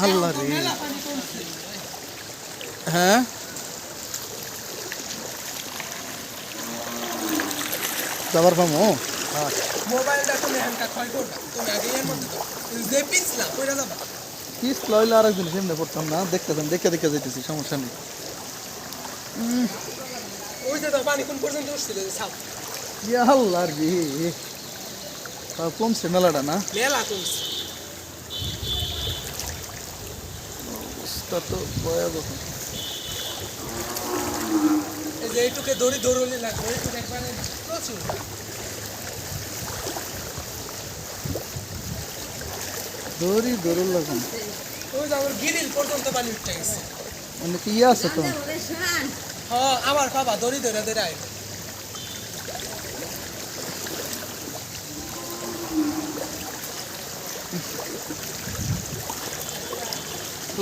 আল্লাহ রে। হ্যাঁ যাবার পামো মোবাইলটা তুমি হ্যান্ডটা ক্ষয় করবা তুমি আগে এর মধ্যে তো যে পিছলা কইরা যাবা পিস লইলে আর একদিন সেমনে পড়তাম না দেখতেছেন দেখে দেখে যেতেছি সমস্যা নেই ওই যে তো পানি কোন পর্যন্ত উঠছিল যে সাপ ইয়া আল্লাহ রে তাও কমছে মেলাটা না মেলা কমছে অবস্থা তো ভয়াবহ এই যে এইটুকে দড়ি দৌড়লে লাগবে এইটুকে একবারে প্রচুর দৌড়ি দৌড়ল লাগুন ওই যে আমার গিরিল পর্যন্ত পানি উঠে গেছে মানে কি ইয়ে আছে তো হ্যাঁ আমার বাবা দড়ি ধরে ধরে আয়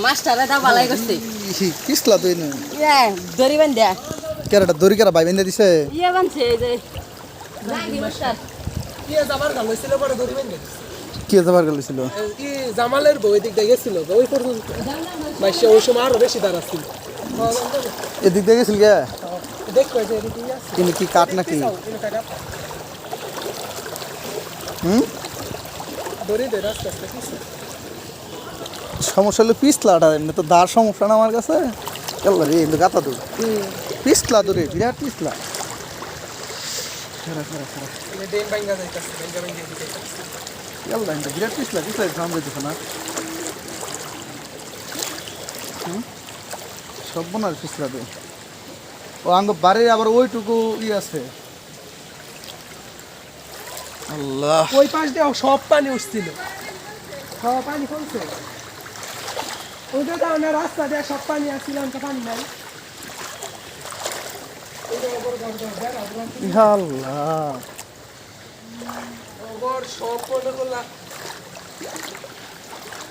মাস্টারে দা বালাই করছে পিছলা তুই না ইয়া দড়ি বান্ধা কেরাটা দড়ি কেরা ভাই বেঁধে দিছে ইয়া বানছে এই যে জাঙ্গি মাস্টার কি জামার গাল হয়েছিল পরে দড়ি বেঁধে দিছে কে যাবার গেল ছিল কি জামালের বউ এদিক দিয়ে গেছিল ওই পর্যন্ত বাইশে ওই সময় আরো বেশি দাঁড়া ছিল এদিক দিয়ে গেছিল কে দেখো যে এদিক দিয়ে আসছে তিনি কি কাট নাকি দড়ি ধরে আস্তে আস্তে কিছু সমস্যা হলো পিছলাটা এমনি তো দাঁড় সমস্যা না আমার কাছে আল্লাহ রে কিন্তু গাতা দৌড় পিছলা দৌড়ে বিরাট পিছলা খারা খারা খারা ডেন ভাঙ্গা যাইতাছে ভাঙ্গা ভাঙ্গা এদিকে যাইতাছে আল্লাহ কিন্তু বিরাট পিছলা পিছলা সামনে দিছে না সব বোনার পিছলা দে ও আঙ্গ বাড়ির আবার ওইটুকু আছে আল্লাহ ওই পাশ দিয়ে সব পানি উঠছিল সব পানি কমছে ওইটা তো আমার রাস্তা দিয়ে সব পানি আসছিল তো পানি নাই আল্লাহ সব পড়ে করলাম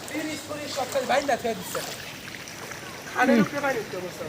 30 সব বাইন্দা খেয়ে দিচ্ছে খানের উপরে পানি উঠতে বসে